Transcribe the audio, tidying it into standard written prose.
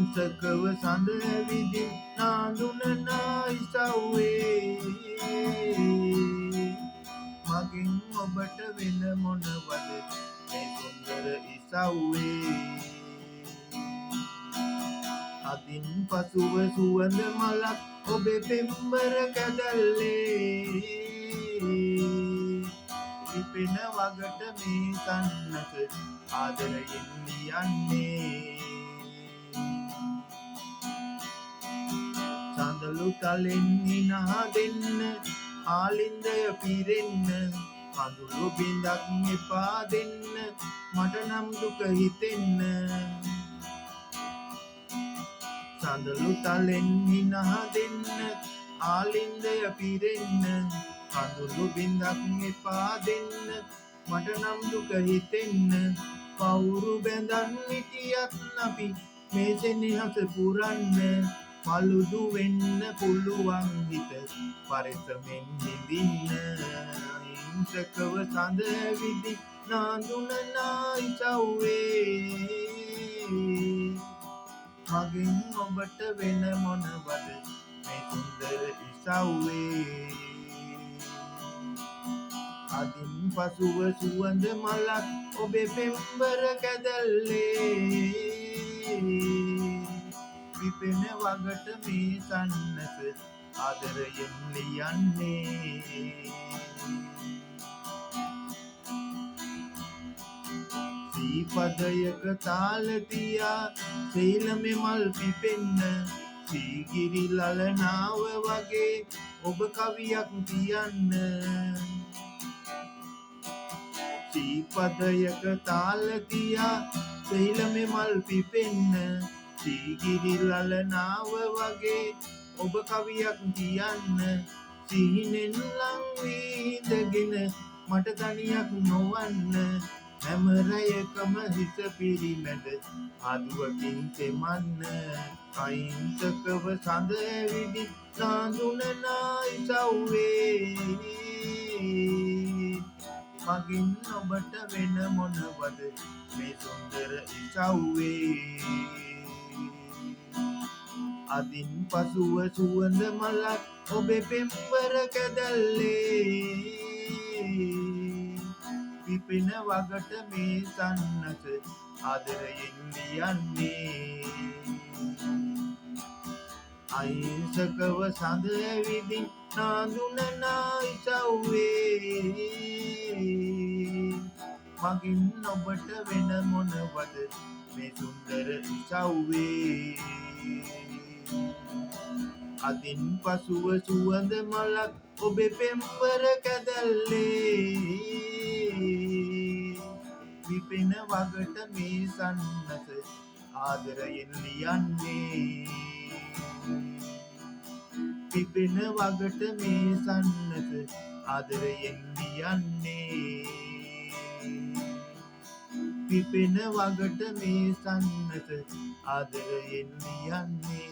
අහිංසකව සඳ විදින් නාඳුන නායිසව්වේ මගෙන් ඔබට වෙන මොනවද මේ සුන්දර ඉසව්වේ අදින් පසුව සුවඳ මලක් ඔබේ පෙම්බර කැදල්ලේ පිපෙන වගට මේ සන්නස ආදරයෙන් ලියන්නේ සඳලු තලෙන් හිනා දෙන්න ආලින්දය පිරෙන්න කඳුළු බිඳක් එපා දෙන්න මට නම් දුක හිතෙන්න සඳලු තලෙන් හිනා දෙන්න ආලින්දය පිරෙන්න කඳුළු බිඳක් එපා දෙන්න මට නම් දුක හිතෙන්න කවුරු බැඳන් හිටියත් අපි මේ සෙනෙහස පුරන්න පළුදු වෙන්න පුළුවන් හිත පරිස්සමෙන් හිඳින්න අහිංසකව සඳ විදි නාඳුන නායිසව්වේ මගෙන් ඔබට වෙන මොනවද මේ සුන්දර ඉසව්වේ අදින් පසුව සුවඳ මලක් ඔබේ පෙම්බර කැදල්ලේ පිපෙන වගට මේ සන්නස ආදරයෙන් ලියන්නේ සීපදයක තාල තියා සීලමෙ මල් පිපෙන්න සීගිරි ලලනාව වගේ ඔබ කවියක් තියන්න සීපදයක තාල තියා සීලමෙ මල් පිපෙන්න සීගිරි ලලනාව වගේ ඔබ කවියක් තියන්න සිහිනෙන් ලං වීදගෙන මට තනියක් නොවන්න හැම රැයකම හිස පිරිමැද අදුවකින් තෙමන්න අහිංසකව සඳ විදි නාඳුන නායිසව්වේ මගින් ඔබට වෙන මොනවද මේ සුන්දර ඉසව්වේ අදින් පසුව සුවඳ මලක් ඔබේ පෙම්බර කැදල්ලේ පිපෙන වගට මේ සන්නස ආදරයෙන් ලියන්නේ අහිංසකව සඳ විදින් නාඳුන නායිසව්වේ මගින් ඔබට වෙන මොනවද මේ සුන්දර ඉසව්වේ අදින් පසුව සුවඳ මලක් ඔබේ පෙම්බර කැදල්ලේ පිපෙන වගට මේ සන්නස ආදරයෙන් ලියන්නේ පිපෙන වගට මේ සන්නස ආදරයෙන් ලියන්නේ පිපෙන වගට මේ සන්නස ආදරයෙන් ලියන්නේ